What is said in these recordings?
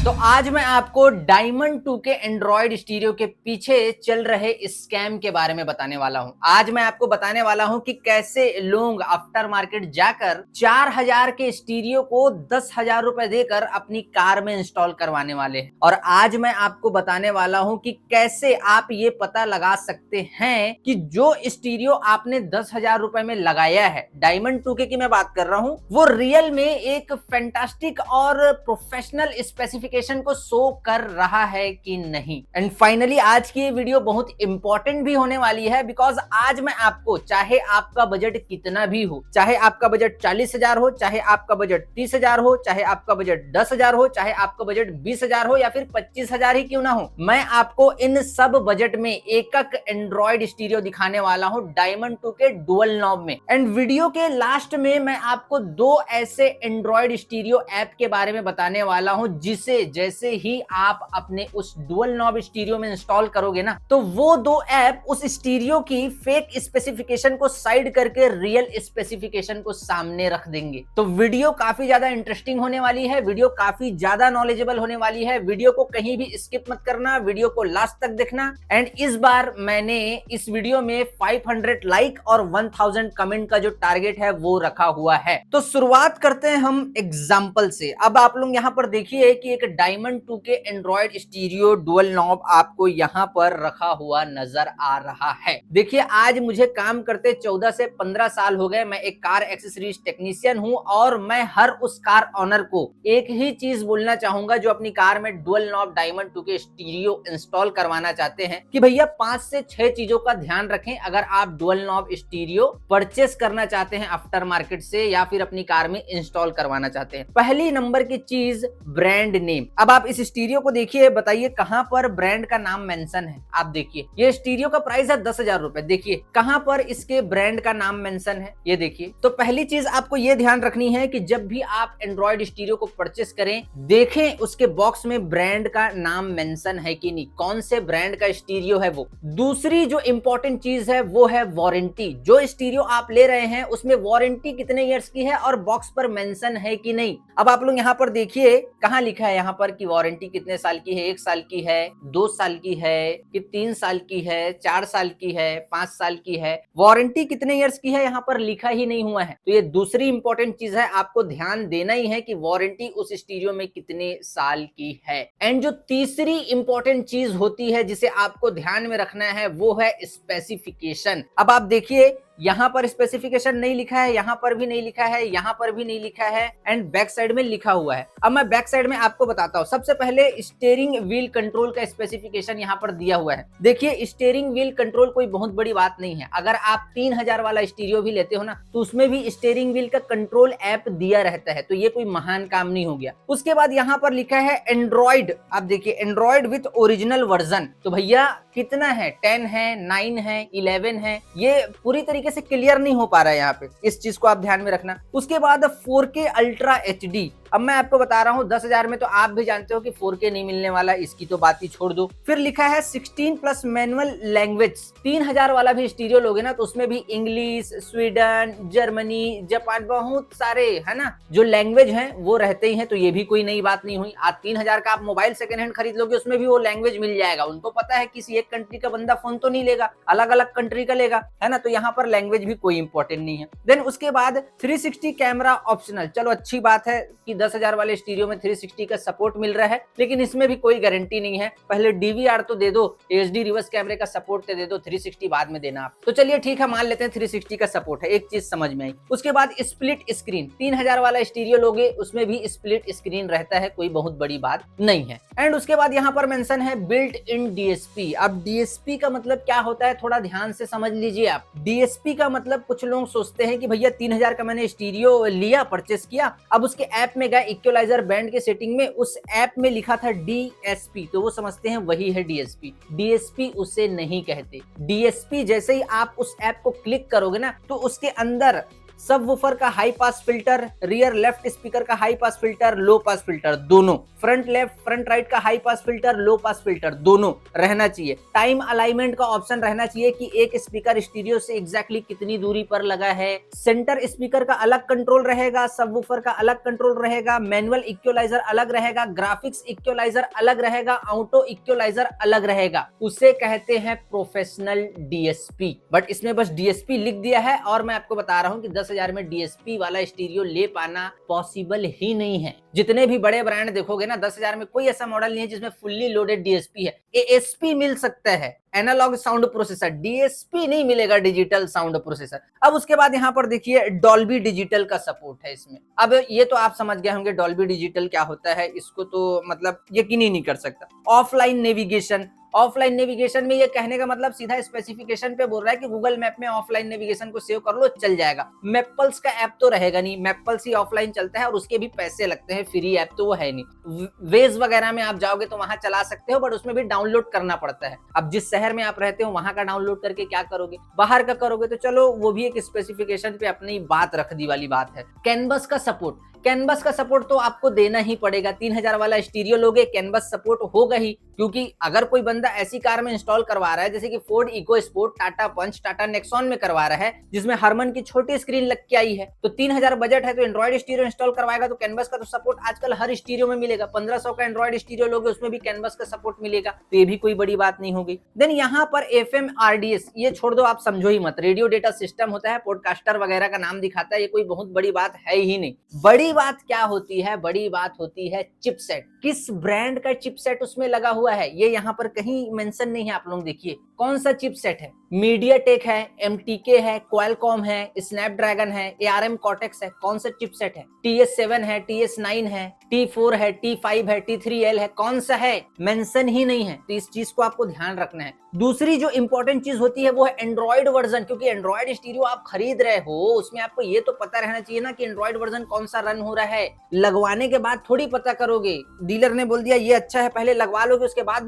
तो आज मैं आपको डायमंड 2 के एंड्रॉइड स्टीरियो के पीछे चल रहे स्कैम के बारे में बताने वाला हूं। आज मैं आपको बताने वाला हूं कि कैसे लोग आफ्टर मार्केट जाकर 4000 के स्टीरियो को 10,000 रुपए देकर अपनी कार में इंस्टॉल करवाने वाले हैं। और आज मैं आपको बताने वाला हूं कि कैसे आप ये पता लगा सकते हैं कि जो स्टीरियो आपने 10,000 रुपए में लगाया है, डायमंड 2 की मैं बात कर रहा हूं, वो रियल में एक फैंटास्टिक और प्रोफेशनल स्पेसिफिकेशन को शो कर रहा है कि नहीं। एंड फाइनली आज की ये वीडियो बहुत इंपॉर्टेंट भी होने वाली है, बिकॉज आज मैं आपको, चाहे आपका बजट कितना भी हो, चाहे आपका बजट 40,000 हो, चाहे आपका बजट 30,000 हो, चाहे आपका बजट 10,000 हो, चाहे आपका बजट 20,000 हो या फिर 25,000 ही क्यों ना हो, मैं आपको इन सब बजट में एक एंड्रॉइड स्टीरियो दिखाने वाला हूं डायमंड 2 के डुअल नॉब में। एंड वीडियो के लास्ट में मैं आपको दो ऐसे एंड्रॉइड स्टीरियो ऐप के बारे में बताने वाला हूं जिसे जैसे ही आप अपने उस डुअल नॉब स्टीरियो में इंस्टॉल करोगे ना, तो वो दो ऐप उस स्टीरियो की फेक स्पेसिफिकेशन को साइड करके रियल स्पेसिफिकेशन को सामने रख देंगे। तो वीडियो काफी ज्यादा इंटरेस्टिंग होने वाली है, वीडियो काफी ज्यादा नॉलेजेबल होने वाली है। वीडियो को कहीं भी स्किप मत करना, वीडियो को लास्ट तक देखना। एंड इस बार मैंने इस वीडियो में 500 लाइक और 1000 कमेंट का जो टारगेट है वो रखा हुआ है। तो शुरुआत करते हैं हम एग्जांपल से। अब आप लोग यहाँ पर देखिए कि एक डायमंड 2 के एंड्रॉइड स्टीरियो डुअल नॉब आपको यहाँ पर रखा हुआ नजर आ रहा है। देखिए, आज मुझे काम करते 14 से 15 साल हो गए। मैं एक कार एक्सेसरीज टेक्नीशियन हूं और मैं हर उस कार ऑनर को एक ही चीज बोलना चाहूंगा जो अपनी कार में डुअल नॉब डायमंड 2 के स्टीरियो इंस्टॉल करवाना चाहते हैं कि भैया 5 से 6 चीजों का ध्यान रखें अगर आप डुअल नॉब स्टीरियो परचेस करना चाहते हैं आफ्टर मार्केट से या फिर अपनी कार में इंस्टॉल करवाना चाहते हैं। पहली नंबर की चीज, ब्रांड नेम। अब आप इस स्टीरियो को देखिए, बताइए कहां पर ब्रांड का नाम मेंशन है। आप देखिए, ये स्टीरियो का प्राइस है 10,000 रुपए। देखिए कहां पर इसके ब्रांड का नाम मेंशन है, ये देखिए। तो पहली चीज आपको ये ध्यान रखनी है कि जब भी आप एंड्रॉइड स्टीरियो को परचेस करें, देखें उसके बॉक्स में ब्रांड का नाम मेंशन है कि नहीं, कौन से ब्रांड का स्टीरियो है वो। दूसरी जो इंपॉर्टेंट चीज है वो है वारंटी। जो स्टीरियो आप ले रहे हैं उसमें वारंटी कितने ईयर्स की है और बॉक्स पर मेंशन है कि नहीं। अब आप लोग यहाँ पर देखिए कहाँ लिखा है यहाँ पर कि वारंटी कितने साल की है, 1 साल की है, 2 साल की है कि 3 साल की है, 4 साल की है, 5 साल की है। वारंटी कितने ईयर्स की है यहाँ पर लिखा ही नहीं हुआ है। तो ये दूसरी इंपॉर्टेंट चीज है, आपको ध्यान देना ही है कि वारंटी उस स्टीरियो में कितने साल की है। एंड जो तीसरी इंपॉर्टेंट चीज होती है जिसे आपको ध्यान में रखना है वो है स्पेसिफिकेशन। अब आप देखिए, यहाँ पर स्पेसिफिकेशन नहीं लिखा है, यहाँ पर भी नहीं लिखा है, यहाँ पर भी नहीं लिखा है, एंड बैक साइड में लिखा हुआ है। अब मैं बैक साइड में आपको बताता हूँ। सबसे पहले स्टीयरिंग व्हील कंट्रोल का स्पेसिफिकेशन यहाँ पर दिया हुआ है। देखिए, स्टीयरिंग व्हील कंट्रोल कोई बहुत बड़ी बात नहीं है। अगर आप 3000 वाला स्टीरियो भी लेते हो ना, तो उसमें भी स्टीयरिंग व्हील का कंट्रोल ऐप दिया रहता है, तो ये कोई महान काम नहीं हो गया। उसके बाद यहाँ पर लिखा है एंड्रॉइड। आप देखिए, एंड्रॉइड विथ ओरिजिनल वर्जन। तो भैया कितना है, 10 है, 9 है, 11 है, ये पूरी तरीके से क्लियर नहीं हो पा रहा है यहाँ पे। इस चीज को आप ध्यान में रखना। उसके बाद 4K अल्ट्रा HD। अब मैं आपको बता रहा हूँ 10,000 में तो आप भी जानते हो कि 4K नहीं मिलने वाला, इसकी तो बात ही छोड़ दो। फिर लिखा है 16+ मैनुअल लैंग्वेज। 3000 वाला भी स्टीरियो लोगे ना, तो उसमें भी इंग्लिश, स्वीडन, जर्मनी, जापान, बहुत सारे है ना जो लैंग्वेज हैं वो रहते ही हैं। तो ये भी कोई नई बात नहीं हुई। आज 3000 का आप मोबाइल सेकंड हैंड खरीद लोगे, उसमें भी वो लैंग्वेज मिल जाएगा। उनको पता है किसी एक कंट्री का बंदा फोन तो नहीं लेगा, अलग अलग कंट्री का लेगा, है ना। तो यहाँ पर लैंग्वेज भी कोई इंपॉर्टेंट नहीं है। देन उसके बाद 360 कैमरा ऑप्शनल। चलो अच्छी बात है कि 10,000 वाले स्टीरियो में 360 का सपोर्ट मिल रहा है, लेकिन इसमें भी कोई गारंटी नहीं है। पहले DVR तो दे दो, HD रिवर्स कैमरे का सपोर्ट तो दे दो, 360 बाद में देना आप। तो चलिए ठीक है, मान लेते हैं 360 का सपोर्ट है, एक चीज समझ में आई। उसके बाद स्प्लिट स्क्रीन। 3000 वाला स्टीरियो लोगे, उसमें भी स्प्लिट स्क्रीन रहता है, कोई बहुत बड़ी बात नहीं है। एंड उसके बाद यहाँ पर मेंशन है बिल्ट इन DSP। अब DSP का मतलब क्या होता है, थोड़ा ध्यान से समझ लीजिए आप। DSP का मतलब, कुछ लोग सोचते हैं कि भैया 3000 का मैंने स्टीरियो लिया, परचेस किया, अब उसके ऐप में गए, इक्वलाइजर बैंड के सेटिंग में उस ऐप में लिखा था DSP, तो वो समझते हैं वही है DSP। DSP उसे नहीं कहते। DSP जैसे ही आप उस ऐप को क्लिक करोगे ना, तो उसके अंदर सबवूफर का high pass filter, rear left speaker का हाई पास फिल्टर, लो पास फिल्टर दोनों, फ्रंट लेफ्ट फ्रंट राइट का हाई पास फिल्टर, लो पास फिल्टर दोनों रहना चाहिए। टाइम अलाइनमेंट का ऑप्शन रहना चाहिए कि एक स्पीकर स्टीरियो से एग्जैक्टली कितनी दूरी पर लगा है। सेंटर स्पीकर का अलग कंट्रोल रहेगा, सबवूफर का अलग कंट्रोल रहेगा, मैनुअल इक्वलाइजर अलग रहेगा, ग्राफिक्स इक्वलाइजर अलग रहेगा, ऑटो इक्वलाइजर अलग रहेगा। उसे कहते हैं प्रोफेशनल डीएसपी। बट इसमें बस डीएसपी लिख दिया है और मैं आपको बता रहा हूं कि 10,000 में डीएसपी वाला स्टीरियो ले पाना पॉसिबल ही नहीं है। जितने भी बड़े ब्रांड देखोगे ना, 10,000 में कोई ऐसा मॉडल नहीं है जिसमें फुल्ली लोडेड डीएसपी है। एएसपी मिल सकता है, एनालॉग साउंड प्रोसेसर, डीएसपी नहीं मिलेगा, डिजिटल साउंड प्रोसेसर। अब उसके बाद यहाँ पर देखिए डॉल्बी डिजिटल का सपोर्ट है इसमें। अब ये तो आप समझ गए होंगे डॉल्बी डिजिटल क्या होता है, इसको तो मतलब यकीन ही नहीं कर सकता। ऑफलाइन नेविगेशन, ऑफलाइन नेविगेशन में ये कहने का मतलब सीधा स्पेसिफिकेशन पे बोल रहा है कि गूगल मैप में ऑफलाइन नेविगेशन को सेव कर लो, चल जाएगा। मैपल्स का ऐप तो रहेगा नहीं, मैपल्स ही ऑफलाइन चलता है और उसके भी पैसे लगते हैं, फ्री ऐप तो वो है नहीं। वेज वगैरह में आप जाओगे तो वहां चला सकते हो, बट उसमें भी डाउनलोड करना पड़ता है। अब जिस शहर में आप रहते हो वहां का डाउनलोड करके क्या करोगे, बाहर का करोगे तो चलो वो भी एक स्पेसिफिकेशन पे अपनी बात रख दी वाली बात है। कैनवस का सपोर्ट, कैनवस का सपोर्ट तो आपको देना ही पड़ेगा। 3000 वाला स्टीरियो लोगे, कैनवस सपोर्ट होगा ही, क्योंकि अगर कोई बंदा ऐसी कार में इंस्टॉल करवा रहा है जैसे कि फोर्ड इको स्पोर्ट, टाटा पंच, टाटा नेक्सॉन में करवा रहा है जिसमें हरमन की छोटी स्क्रीन लग के आई है, तो 3000 बजट है तो एंड्रॉइड स्टीरियो इंस्टॉल करवाएगा तो कैनवस का तो सपोर्ट आजकल हर स्टीरियो में मिलेगा। 1500 का एंड्रॉइड स्टीरियो लोगे उसमें भी कैनवस का सपोर्ट मिलेगा, तो ये भी कोई बड़ी बात नहीं होगी। देन यहाँ पर FM RDS ये छोड़ दो, आप समझो ही मत, रेडियो डेटा सिस्टम होता है, पॉडकास्टर वगैरह का नाम दिखाता है, ये कोई बहुत बड़ी बात है ही नहीं। बड़ी बात क्या होती है, बड़ी बात होती है चिपसेट। किस ब्रांड का चिपसेट उसमें लगा हुआ है ये यहाँ पर कहीं मेंशन नहीं है। आप लोग देखिए कौन सा चिपसेट है, मीडियाटेक है, MTK है, क्वालकॉम है, स्नैपड्रैगन है, ARM कॉर्टेक्स है, कौन सा चिपसेट है, TS7 है, TS9 है, T4 है, T5 है, T3L है, कौन सा है, मेंशन ही नहीं है। तो इस चीज को आपको ध्यान रखना है। दूसरी जो इंपॉर्टेंट चीज होती है वो है एंड्रॉइड वर्जन, क्योंकि एंड्रॉइड स्टीरियो आप खरीद रहे हो उसमें आपको ये तो पता रहना चाहिए ना कि एंड्रॉइड वर्जन कौन सा रन हो रहा है। लगवाने के बाद थोड़ी पता करोगे, डीलर ने बोल दिया ये अच्छा है पहले लगवा लोगे, उसके बाद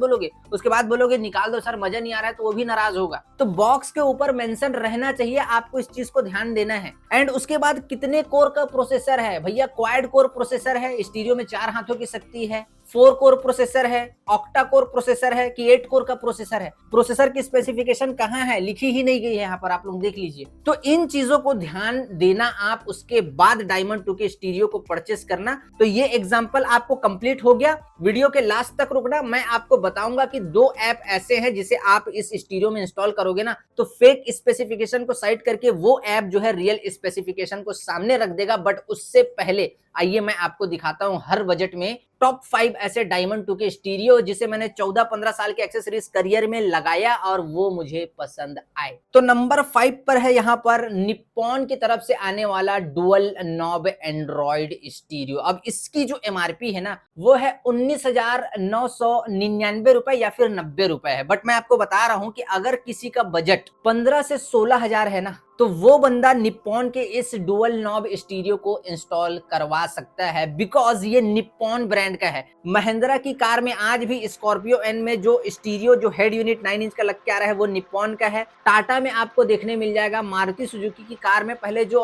बोलोगे निकाल दो सर मजा नहीं आ रहा है, तो वो भी नाराज होगा। तो बॉक्स के ऊपर मेंशन रहना चाहिए, आपको इस चीज को ध्यान देना है। एंड उसके बाद कितने कोर का प्रोसेसर है, भैया क्वाड कोर प्रोसेसर है, स्टीरियो में 4 हाथों की शक्ति है, 4 कोर प्रोसेसर है, ऑक्टा कोर प्रोसेसर है कि 8 कोर का प्रोसेसर है। प्रोसेसर की स्पेसिफिकेशन कहाँ है, लिखी ही नहीं गई है यहाँ पर, आप लोग देख लीजिए। तो इन चीजों को ध्यान देना आप, उसके बाद डायमंड 2 के स्टीरियो को परचेस करना। तो ये एग्जांपल आपको कंप्लीट हो गया। वीडियो के लास्ट तक रुकना, मैं आपको बताऊंगा कि 2 ऐप ऐसे हैं जिसे आप इस स्टीरियो में इंस्टॉल करोगे ना तो फेक स्पेसिफिकेशन को साइड करके वो ऐप जो है रियल स्पेसिफिकेशन को सामने रख देगा। बट उससे पहले आइए मैं आपको दिखाता हूं हर बजट में टॉप 5 ऐसे डायमंड 2 के स्टीरियो जिसे मैंने 14-15 साल के एक्सेसरीज करियर में लगाया और वो मुझे पसंद आए। तो नंबर 5 पर है यहाँ पर निप्पॉन की तरफ से आने वाला डुअल नॉब एंड्रॉइड स्टीरियो। अब इसकी जो MRP है ना वो है 19,999 रुपए या फिर 90 रुपए है। बट मैं आपको बता रहा हूं कि अगर किसी का बजट 15 से 16,000 है ना तो वो बंदा निप्पॉन के इस डुअल नॉब स्टीरियो को इंस्टॉल करवा सकता है, बिकॉज ये निप्पॉन ब्रांड का है। महिंद्रा की कार में आज भी स्कॉर्पियो एन में जो स्टीरियो जो हेड यूनिट 9 इंच का लग के आ रहा है वो निप्पॉन का है। टाटा में आपको देखने मिल जाएगा, मारुति सुजुकी की कार में पहले जो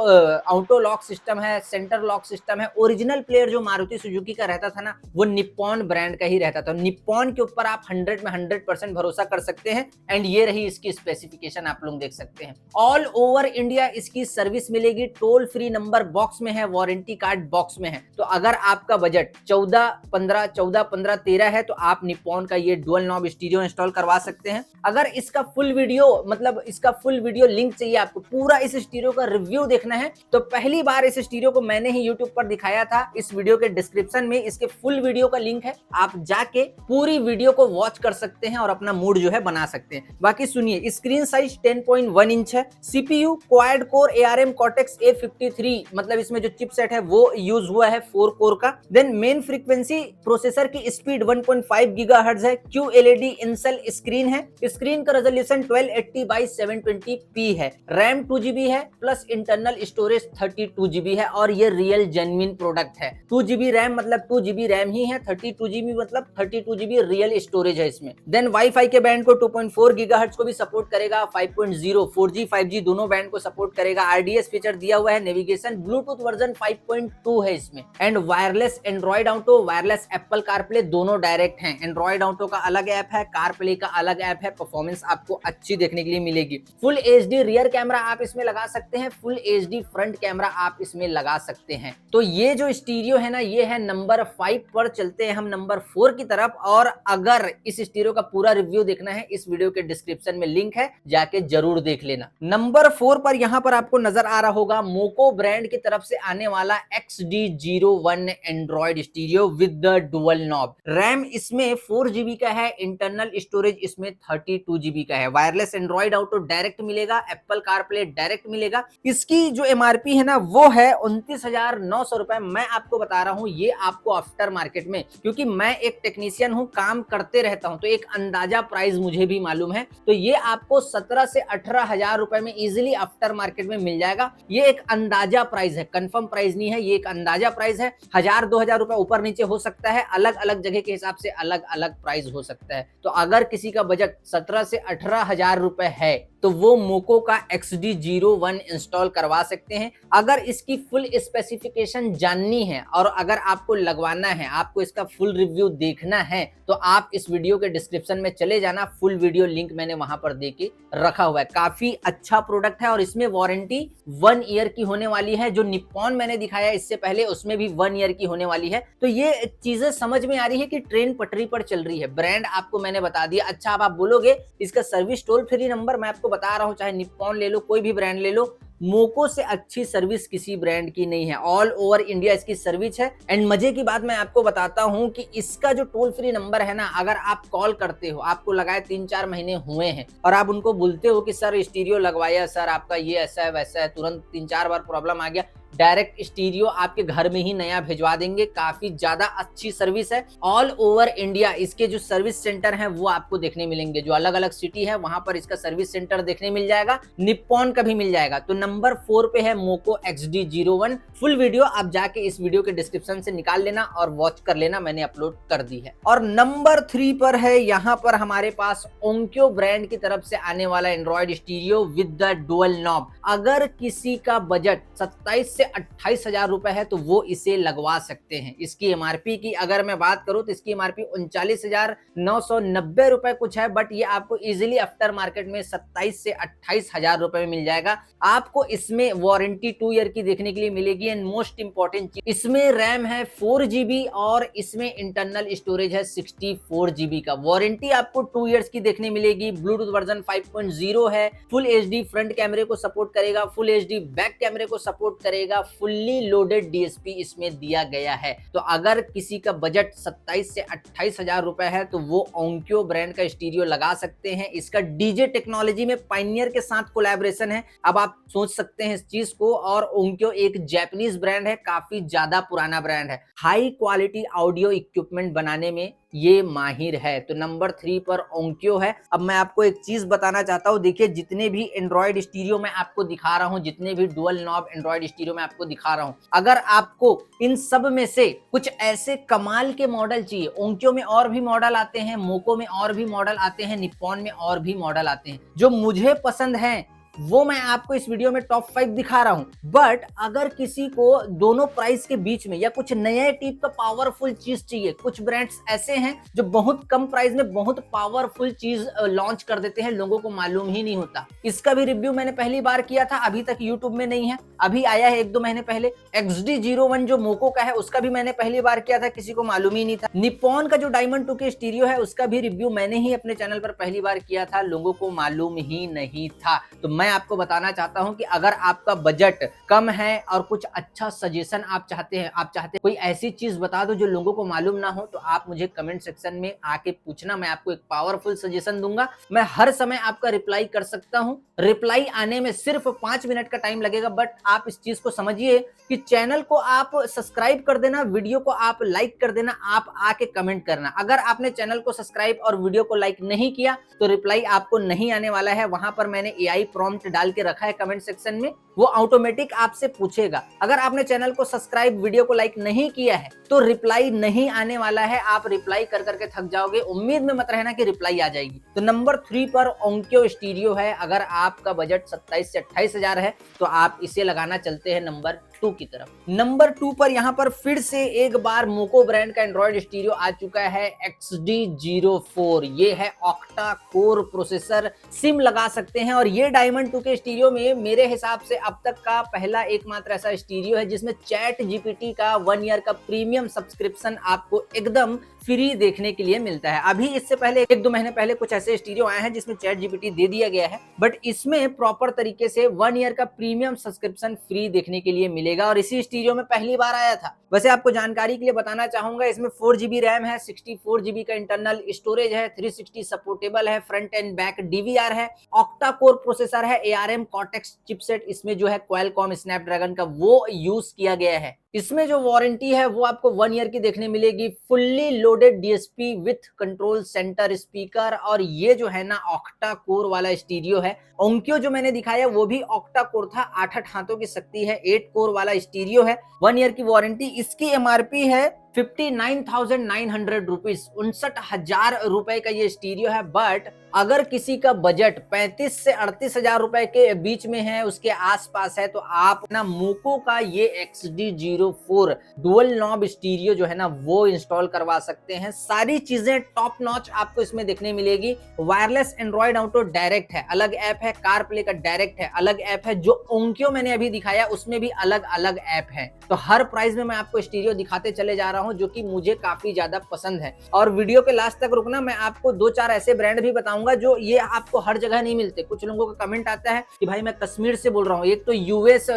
ऑटो लॉक सिस्टम है, सेंटर लॉक सिस्टम है, ओरिजिनल प्लेयर जो मारुति सुजुकी का रहता था ना वो निप्पॉन ब्रांड का ही रहता था। निप्पॉन के ऊपर आप 100 में 100% भरोसा कर सकते हैं। एंड ये रही इसकी स्पेसिफिकेशन, आप लोग देख सकते हैं। ऑल ओवर इंडिया इसकी सर्विस मिलेगी, टोल फ्री नंबर बॉक्स में है, वारंटी कार्ड बॉक्स में है। तो अगर आपका बजट 14-15 है तो आप निप्पॉन का ये डुअल नॉब स्टीरियो इंस्टॉल करवा सकते हैं। अगर इसका फुल वीडियो लिंक चाहिए आपको, पूरा इस स्टीरियो का रिव्यू देखना है तो पहली बार इस स्टीरियो को मैंने ही यूट्यूब पर दिखाया था। इस वीडियो के डिस्क्रिप्शन में इसके फुल वीडियो का लिंक है, आप जाके पूरी वीडियो को वॉच कर सकते हैं और अपना मूड जो है बना सकते हैं। बाकी सुनिए, स्क्रीन साइज 10.1 इंच है, CPU quad core ARM cortex A53 मतलब इसमें जो चिपसेट है वो यूज हुआ है 4 कोर का। देन मेन फ्रीक्वेंसी प्रोसेसर की स्पीड 1.5 गीगाहर्ट्ज है, QLED इंसेल स्क्रीन है, स्क्रीन का रेजोल्यूशन 1280x720p है, रैम 2GB है प्लस इंटरनल स्टोरेज 32GB है और ये रियल जेन्युइन प्रोडक्ट है। 2GB रैम मतलब 2GB रैम ही है, 32GB मतलब 32GB रियल स्टोरेज है इसमें। देन वाईफाई के बैंड को 2.4 गीगाहर्ट्ज को भी सपोर्ट करेगा, 5.0 4G 5G दोनों बैंड बैंड को सपोर्ट करेगा, RDS फीचर दिया हुआ है, नेविगेशन, ब्लूटूथ वर्जन 5.2 है इसमें, and wireless Android auto, wireless Apple CarPlay दोनों डायरेक्ट हैं। एंड्रॉइड ऑटो का अलग ऐप है, कारप्ले का अलग ऐप है। परफॉर्मेंस आपको अच्छी देखने के लिए मिलेगी। फुल HD रियर कैमरा आप इसमें लगा सकते हैं, फुल HD फ्रंट कैमरा आप इसमें लगा सकते हैं। तो ये जो स्टीरियो है ना, ये है नंबर 5 पर। चलते हैं हम नंबर 4 की तरफ। और अगर इस स्टीरियो का पूरा रिव्यू देखना है, इस वीडियो के डिस्क्रिप्शन में लिंक है, जाके जरूर देख लेना। नंबर 4 पर यहां पर आपको नजर आ रहा होगा मोको ब्रांड की तरफ से आने वाला XD01 Android stereo with the dual knob. RAM इसमें 4 GB का है, इंटरनल स्टोरेज इसमें 32 GB का है। वायरलेस एंड्रॉइड ऑटो डायरेक्ट मिलेगा, एप्पल कारप्ले डायरेक्ट मिलेगा। इसकी जो MRP है ना, वो है 29,900 रुपए। मैं आपको बता रहा हूं, ये आपको आफ्टर मार्केट में, क्योंकि मैं एक टेक्नीशियन हूं, काम करते रहता हूं, तो एक अंदाजा प्राइस मुझे भी मालूम है। तो ये आपको 17 से 18,000 रुपए में इजिली आफ्टर मार्केट में मिल जाएगा। ये एक अंदाजा प्राइस है, कंफर्म प्राइस नहीं है, ये एक अंदाजा प्राइस है। 1,000-2,000 रुपए ऊपर नीचे हो सकता है, अलग अलग जगह के हिसाब से अलग अलग प्राइस हो सकता है। तो अगर किसी का बजट 17 से 18,000 रुपए है, तो वो मोको का XD01 इंस्टॉल करवा सकते हैं। अगर इसकी फुल स्पेसिफिकेशन जाननी है और अगर आपको लगवाना है, आपको इसका फुल रिव्यू देखना है, तो आप इस वीडियो के डिस्क्रिप्शन में चले जाना। फुल वीडियो लिंक मैंने वहां पर देके रखा हुआ है। काफी अच्छा प्रोडक्ट है और इसमें वारंटी 1 ईयर की होने वाली है। जो निप्पॉन मैंने दिखाया इससे पहले, उसमें भी 1 ईयर की होने वाली है। तो ये चीजें समझ में आ रही है कि ट्रेन पटरी पर चल रही है। ब्रांड आपको मैंने बता दिया। अच्छा, अब आप बोलोगे इसका सर्विस टोल फ्री नंबर मैं आपको बता रहा हूं, चाहे निप्पॉन ले लो, कोई भी ब्रांड ले लो, मोको से अच्छी सर्विस किसी ब्रांड की नहीं है। ऑल ओवर इंडिया इसकी सर्विस है। एंड मजे की बात मैं आपको बताता हूं कि इसका जो टोल फ्री नंबर है ना, अगर आप कॉल करते हो, आपको लगाए 3-4 महीने हुए हैं और आप उनको बोलते हो कि सर स्टीरियो लगवाया, सर आपका ये ऐसा है वैसा है, तुरंत 3-4 बार प्रॉब्लम आ गया, डायरेक्ट स्टीरियो आपके घर में ही नया भिजवा देंगे। काफी ज्यादा अच्छी सर्विस है। ऑल ओवर इंडिया इसके जो सर्विस सेंटर हैं वो आपको देखने मिलेंगे। जो अलग अलग सिटी है वहां पर इसका सर्विस सेंटर देखने मिल जाएगा। निप्पॉन का भी मिल जाएगा। तो नंबर 4 पे है मोको XD01। फुल वीडियो आप जाके इस वीडियो के डिस्क्रिप्शन से निकाल लेना और वॉच कर लेना, मैंने अपलोड कर दी है। और नंबर 3 पर है यहाँ पर हमारे पास ओंक्यो ब्रांड की तरफ से आने वाला Android stereo with the dual knob. अगर किसी का बजट 27 से 28,000 रुपए है तो वो इसे लगवा सकते हैं। इसकी MRP की अगर मैं बात करूं तो इसकी MRP 39,990 रुपए कुछ है, बट ये आपको इजीली आफ्टर मार्केट में 27 से 28,000 रुपए में मिल जाएगा। आपको इसमें वारंटी 2 ईयर की देखने के लिए मिलेगी। एंड मोस्ट इंपॉर्टेंट चीज, इसमें रैम है 4 GB और इसमें इंटरनल स्टोरेज है 64 GB का। वारंटी आपको 2 ईयर्स की देखने मिलेगी। ब्लूटूथ वर्जन 5.0 है। फुल HD फ्रंट कैमरे को सपोर्ट करेगा, फुल HD बैक कैमरे को सपोर्ट करेगा, फुल्ली लोडेड DSP इसमें दिया गया है। तो अगर किसी का बजट 27 से 28,000 रुपए है तो वो ओंक्यो ब्रांड का स्टीरियो लगा सकते हैं। इसका डीजे टेक्नोलॉजी में पायनियर के साथ कोलैबोरेशन है। अब आप सोच सकते हैं इस चीज को। और ओंक्यो एक जापानीज ब्रांड है, काफी ज्यादा पुराना ब्रांड है। हाई क्वालिटी ऑडियो इक्विपमेंट बनाने में ये माहिर है। तो नंबर 3 पर ओंक्यो है। अब मैं आपको एक चीज बताना चाहता हूं, देखिए जितने भी एंड्रॉइड स्टीरियो मैं आपको दिखा रहा हूं, जितने भी डुअल नॉब एंड्रॉइड स्टीरियो मैं आपको दिखा रहा हूं, अगर आपको इन सब में से कुछ ऐसे कमाल के मॉडल चाहिए, ओंक्यो में और भी मॉडल आते हैं, मोको में और भी मॉडल आते हैं, निप्पॉन में और भी मॉडल आते हैं, जो मुझे पसंद हैं वो मैं आपको इस वीडियो में टॉप 5 दिखा रहा हूं। बट अगर किसी को दोनों प्राइस के बीच में या कुछ नए टाइप का पावरफुल चीज चाहिए, कुछ ब्रांड्स ऐसे हैं जो बहुत कम प्राइस में बहुत पावरफुल चीज लॉन्च कर देते हैं, लोगों को मालूम ही नहीं होता। इसका भी रिव्यू मैंने पहली बार किया था, अभी तक यूट्यूब में नहीं है, अभी आया है 1-2 महीने पहले। XD01 जो मोको का है उसका भी मैंने पहली बार किया था, किसी को मालूम ही नहीं था। निप्पॉन का जो डायमंड 2K स्टीरियो है उसका भी रिव्यू मैंने ही अपने चैनल पर पहली बार किया था, लोगों को मालूम ही नहीं था। तो मैं आपको बताना चाहता हूं कि अगर आपका बजट कम है और कुछ अच्छा सजेशन आप चाहते हैं कोई ऐसी चीज बता दो जो लोगों को मालूम ना हो, तो आप मुझे कमेंट सेक्शन में आके पूछना, मैं आपको एक पावरफुल सजेशन दूंगा। मैं हर समय आपका रिप्लाई कर सकता हूं। रिप्लाई आने में सिर्फ 5 मिनट का टाइम लगेगा। बट आप इस चीज को समझिए कि चैनल को आप सब्सक्राइब कर देना, वीडियो को आप लाइक कर देना, आप आके कमेंट करना। अगर आपने चैनल को सब्सक्राइब और वीडियो को लाइक नहीं किया तो रिप्लाई आपको नहीं आने वाला है। वहां पर मैंने AI प्रॉम्प्ट प्रॉम्प्ट डाल के रखा है कमेंट सेक्शन में, वो ऑटोमेटिक आपसे पूछेगा। अगर आपने चैनल को सब्सक्राइब, वीडियो को लाइक नहीं किया है तो रिप्लाई नहीं आने वाला है, आप रिप्लाई कर करके थक जाओगे। उम्मीद में मत रहना कि रिप्लाई आ जाएगी। तो नंबर 3 पर ओंक्यो स्टीरियो है। अगर आपका बजट 27 से 28 हजार है तो आप इसे लगाना। चलते हैं नंबर 2 की तरफ। नंबर 2 पर यहाँ पर फिर से एक बार मोको ब्रांड का एंड्रॉइड स्टीरियो आ चुका है, XD04। ये है ऑक्टा कोर प्रोसेसर, सिम लगा सकते हैं। और ये डायमंड 2 के स्टीरियो में मेरे हिसाब से अब तक का पहला एकमात्र ऐसा स्टीरियो है जिसमें चैट जीपीटी का 1 ईयर का प्रीमियम सब्सक्रिप्शन आपको एकदम फ्री देखने के लिए मिलता है। अभी इससे पहले 1-2 महीने पहले कुछ ऐसे स्टीरियो आए हैं जिसमें चैट जीपीटी दे दिया गया है, बट इसमें प्रॉपर तरीके से 1 ईयर का प्रीमियम सब्सक्रिप्शन फ्री देखने के लिए मिलेगा और इसी स्टीरियो में पहली बार आया था। वैसे आपको जानकारी के लिए बताना चाहूंगा, इसमें 4GB रैम है, 64GB का इंटरनल स्टोरेज है, 360 सपोर्टेबल है, फ्रंट एंड बैक डीवीआर है, ऑक्टा कोर प्रोसेसर है, ARM कॉर्टेक्स चिपसेट इसमें जो है क्वालकॉम स्नैपड्रैगन का वो यूज किया गया है। इसमें जो वारंटी है वो आपको 1 ईयर की देखने मिलेगी। Fully loaded DSP with control centre speaker, और ये जो है ना ऑक्टा कोर वाला स्टीरियो है। ओंक्यो जो मैंने दिखाया वो भी ऑक्टा कोर था, 8 हाथों की शक्ति है, 8 कोर वाला स्टीरियो है, 1 ईयर की वारंटी। इसकी MRP है 59,900 रुपीज, 59,000 रुपए का ये स्टीरियो है। बट अगर किसी का बजट 35 से 38 हजार रुपए के बीच में है, उसके आसपास है, तो आप ना मोको का ये XD04 डुअल नॉब स्टीरियो जो है ना वो इंस्टॉल करवा सकते हैं। सारी चीजें टॉप नॉच आपको इसमें देखने मिलेगी। वायरलेस एंड्रॉइड ऑटो डायरेक्ट है, अलग ऐप है, कार प्ले का डायरेक्ट है, अलग ऐप है, जो ओंक्यो मैंने अभी दिखाया उसमें भी अलग अलग ऐप है। तो हर प्राइस में मैं आपको स्टीरियो दिखाते चले जा रहा हूं जो कि मुझे काफी ज्यादा पसंद है। और वीडियो के लास्ट तक रुकना, मैं आपको 2-4 ऐसे ब्रांड भी बताऊंगा जो ये आपको हर जगह नहीं मिलते। कुछ लोगों का कमेंट आता है कि भाई मैं कश्मीर से बोल रहा हूँ, एक तो US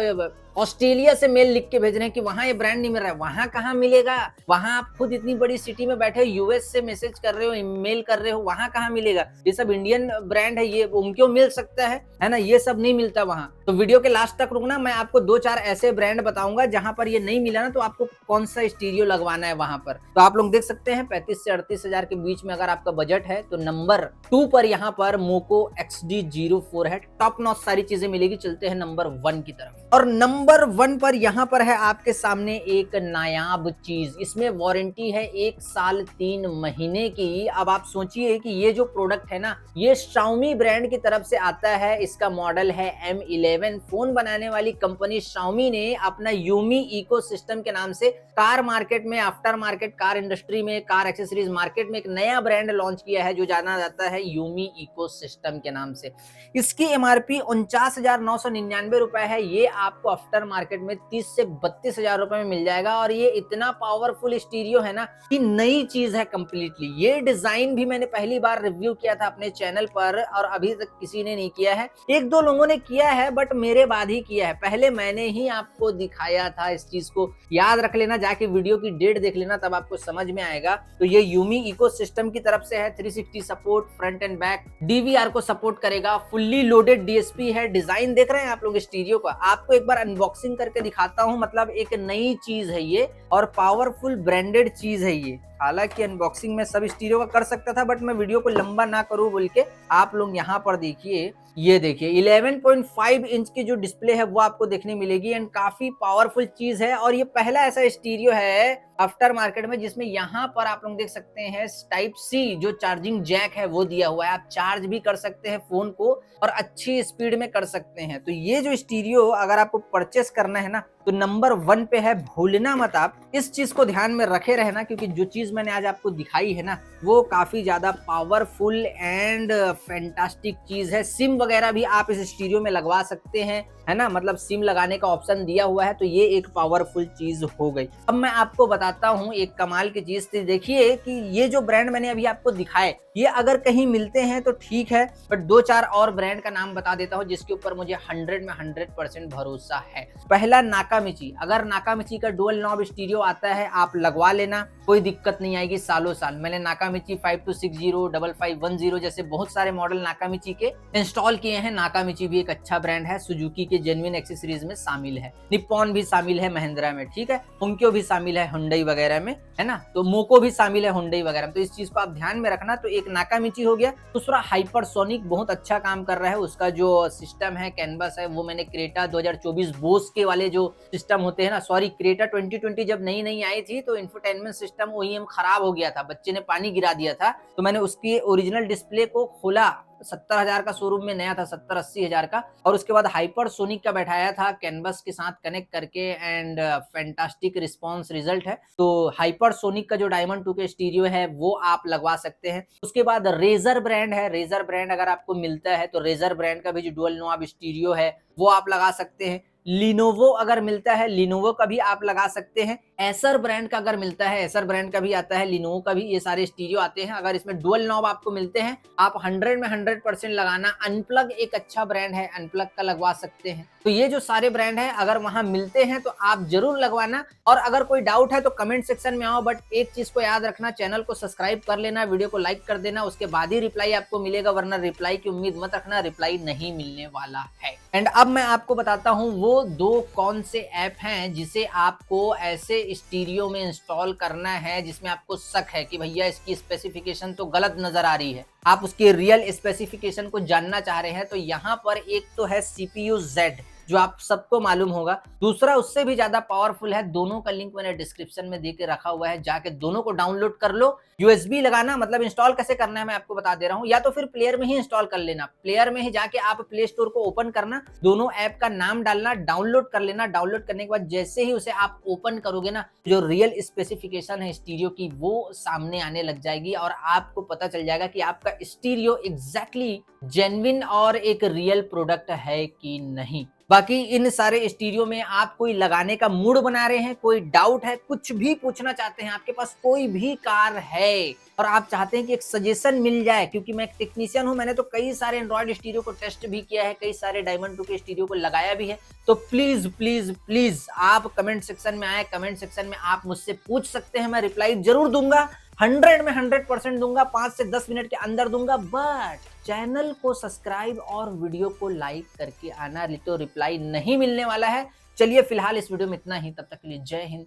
ऑस्ट्रेलिया से मेल लिख के भेज रहे हैं कि वहां ये ब्रांड नहीं मिल रहा है। वहां कहाँ मिलेगा? वहां आप खुद इतनी बड़ी सिटी में बैठे US से मैसेज कर रहे हो, ईमेल कर रहे हो, वहां कहाँ मिलेगा? ये सब इंडियन ब्रांड है, ये उनको मिल सकता है ना, ये सब नहीं मिलता वहां। तो वीडियो के लास्ट तक रुकना, मैं आपको 2-4 ऐसे ब्रांड बताऊंगा जहां पर ये नहीं मिला ना, तो आपको कौन सा स्टीरियो लगवाना है वहां पर। तो आप लोग देख सकते हैं 35 से 38 हजार के बीच में अगर आपका बजट है तो नंबर 2 पर यहाँ पर मोको XD04 है। टॉप नॉच सारी चीजें मिलेगी। चलते हैं नंबर 1 की तरफ। और नंबर 1 पर यहाँ पर है आपके सामने एक नायाब चीज। इसमें वारंटी है 1 साल 3 महीने की। अब आप सोचिए कि ये जो प्रोडक्ट है ना, ये Xiaomi ब्रांड की तरफ से आता है। इसका मॉडल है M11। फोन बनाने वाली कंपनी Xiaomi ने अपना यूमी इकोसिस्टम के नाम से कार मार्केट में, आफ्टर मार्केट कार इंडस्ट्री में, कार एक्सेसरीज मार्केट में एक नया ब्रांड लॉन्च किया है जो जाना जाता है यूमी इकोसिस्टम के नाम से। इसकी MRP 49,999 रुपए है। ये आपको आफ्टर मार्केट में 30 से 32 हजार रुपए में मिल जाएगा। और ये इतना पावरफुल स्टीरियो है ना कि नई चीज है कंप्लीटली। ये डिजाइन भी मैंने पहली बार रिव्यू किया था अपने चैनल पर और अभी तक किसी ने नहीं किया है। 1-2 लोगों ने किया है बट मेरे बाद ही किया है। पहले मैंने ही आपको दिखाया था। इस चीज को याद रख लेना, जाके वीडियो की डेट देख लेना, तब आपको समझ में आएगा। तो ये यूमी इकोसिस्टम की तरफ से है। 360 support, front end back DVR को सपोर्ट करेगा। फुल्ली लोडेड DSP है। डिजाइन देख रहे हैं आप लोग स्टीरियो का, आपको एक बार अनबॉक्सिंग करके दिखाता हूं। मतलब एक नई चीज है ये और पावरफुल ब्रांडेड चीज है ये। हालांकि अनबॉक्सिंग में सब स्टीरियो का कर सकता था बट मैं वीडियो को लंबा ना करूं बोल के आप लोग यहाँ पर देखिए। ये देखिए 11.5 इंच की जो डिस्प्ले है वो आपको देखने मिलेगी एंड काफी पावरफुल चीज है। और ये पहला ऐसा स्टीरियो है आफ्टर मार्केट में जिसमें यहाँ पर आप लोग देख सकते हैं टाइप C जो चार्जिंग जैक है वो दिया हुआ है। आप चार्ज भी कर सकते हैं फोन को और अच्छी स्पीड में कर सकते हैं। तो ये जो स्टीरियो अगर आपको परचेस करना है ना तो नंबर 1 पे है। भूलना मत आप, इस चीज को ध्यान में रखे रहना, क्योंकि जो चीज मैंने आज आपको दिखाई है ना वो काफी ज्यादा पावरफुल एंड फैंटास्टिक चीज है। सिम वगैरह भी आप इस स्टीरियो में लगवा सकते हैं, है ना, मतलब सिम लगाने का ऑप्शन दिया हुआ है। तो ये एक पावरफुल चीज हो गई। अब मैं आपको बताता हूँ एक कमाल की चीज। देखिए कि ये जो ब्रांड मैंने अभी आपको दिखाए ये अगर कहीं मिलते हैं तो ठीक है, बट 2-4 और ब्रांड का नाम बता देता हूँ जिसके ऊपर मुझे 100 में 100% भरोसा है। पहला नाका नाकामिची, अगर नाकामिची का डुअल नॉब स्टीरियो आता है आप लगवा लेना, कोई दिक्कत नहीं आएगी सालों साल। मैंने नाकामिची 5260, 5510 जैसे बहुत सारे मॉडल नाकामिची के इंस्टॉल किए हैं। नाकामिची भी एक अच्छा ब्रांड है, सुजुकी के जेन्युइन एक्सेसरीज में शामिल है, निप्पॉन भी शामिल है महिंद्रा में, ठीक है, उनक्यो भी शामिल है हुंडई वगैरह में, है ना, तो मोको भी शामिल है हुंडई वगैरह में। तो इस चीज को आप ध्यान में रखना। तो एक नाकामिची हो गया। दूसरा हाइपरसोनिक बहुत अच्छा काम कर रहा है, उसका जो सिस्टम है कैनवस है वो मैंने क्रेटा 2024 बोस के वाले जो सिस्टम होते हैं ना, सॉरी क्रेटा 2020 जब नई नई आई थी तो इंफोटेनमेंट सिस्टम ओईएम खराब हो गया था, बच्चे ने पानी गिरा दिया था, तो मैंने उसकी ओरिजिनल डिस्प्ले को खोला, 70,000 का शोरूम में नया था, 70-80 हजार का, और उसके बाद हाइपरसोनिक का बैठाया था कैनवस के साथ कनेक्ट करके एंड फैंटास्टिक रिस्पॉन्स रिजल्ट है। तो हाइपरसोनिक का जो डायमंड 2K स्टीरियो है वो आप लगवा सकते हैं। उसके बाद रेजर ब्रांड है, रेजर ब्रांड अगर आपको मिलता है तो रेजर ब्रांड का भी जो डुअल नॉब स्टीरियो है वो आप लगा सकते हैं। लिनोवो अगर मिलता है, लिनोवो का भी आप लगा सकते हैं। एसर ब्रांड का अगर मिलता है, एसर ब्रांड का भी आता है, लिनोवो का भी, ये सारे स्टीरियो आते हैं। अगर इसमें डुअल नॉब आपको मिलते हैं आप 100 में 100% लगाना। अनप्लग एक अच्छा ब्रांड है, अनप्लग का लगवा सकते हैं। तो ये जो सारे ब्रांड है अगर वहां मिलते हैं तो आप जरूर लगवाना। और अगर कोई डाउट है तो कमेंट सेक्शन में आओ, बट एक चीज को याद रखना, चैनल को सब्सक्राइब कर लेना, वीडियो को लाइक कर देना, उसके बाद ही रिप्लाई आपको मिलेगा, वरना रिप्लाई की उम्मीद मत रखना, रिप्लाई नहीं मिलने वाला है। एंड अब मैं आपको बताता हूं वो दो कौन से ऐप हैं जिसे आपको ऐसे स्टीरियो में इंस्टॉल करना है जिसमें आपको शक है कि भैया इसकी स्पेसिफिकेशन तो गलत नजर आ रही है, आप उसकी रियल स्पेसिफिकेशन को जानना चाह रहे हैं। तो यहाँ पर एक तो है CPU Z, जो आप सबको मालूम होगा। दूसरा उससे भी ज्यादा पावरफुल है, दोनों का लिंक मैंने डिस्क्रिप्शन में देके रखा हुआ है, जाके दोनों को डाउनलोड कर लो। USB लगाना, मतलब इंस्टॉल कैसे करना है मैं आपको बता दे रहा हूँ, या तो फिर प्लेयर में ही इंस्टॉल कर लेना। प्लेयर में ही जाके आप प्ले स्टोर को ओपन करना, दोनों ऐप का नाम डालना, डाउनलोड कर लेना। डाउनलोड करने के बाद जैसे ही उसे आप ओपन करोगे ना, जो रियल स्पेसिफिकेशन है स्टीरियो की वो सामने आने लग जाएगी और आपको पता चल जाएगा कि आपका स्टीरियो एग्जैक्टली जेन्युइन और एक रियल प्रोडक्ट है कि नहीं। बाकी इन सारे स्टीरियो में आप कोई लगाने का मूड बना रहे हैं, कोई डाउट है, कुछ भी पूछना चाहते हैं, आपके पास कोई भी कार है और आप चाहते हैं कि एक सजेशन मिल जाए, क्योंकि मैं एक टेक्नीशियन हूं, मैंने तो कई सारे एंड्रॉइड स्टीरियो को टेस्ट भी किया है, कई सारे डायमंड 2K स्टीरियो को लगाया भी है। तो प्लीज प्लीज प्लीज आप कमेंट सेक्शन में आए, कमेंट सेक्शन में आप मुझसे पूछ सकते हैं, मैं रिप्लाई जरूर दूंगा, 100 में 100% दूंगा, 5 से 10 मिनट के अंदर दूंगा। बट चैनल को सब्सक्राइब और वीडियो को लाइक करके आना, तो रिप्लाई नहीं मिलने वाला है। चलिए फिलहाल इस वीडियो में इतना ही, तब तक के लिए जय हिंद,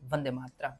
वंदे मातरम।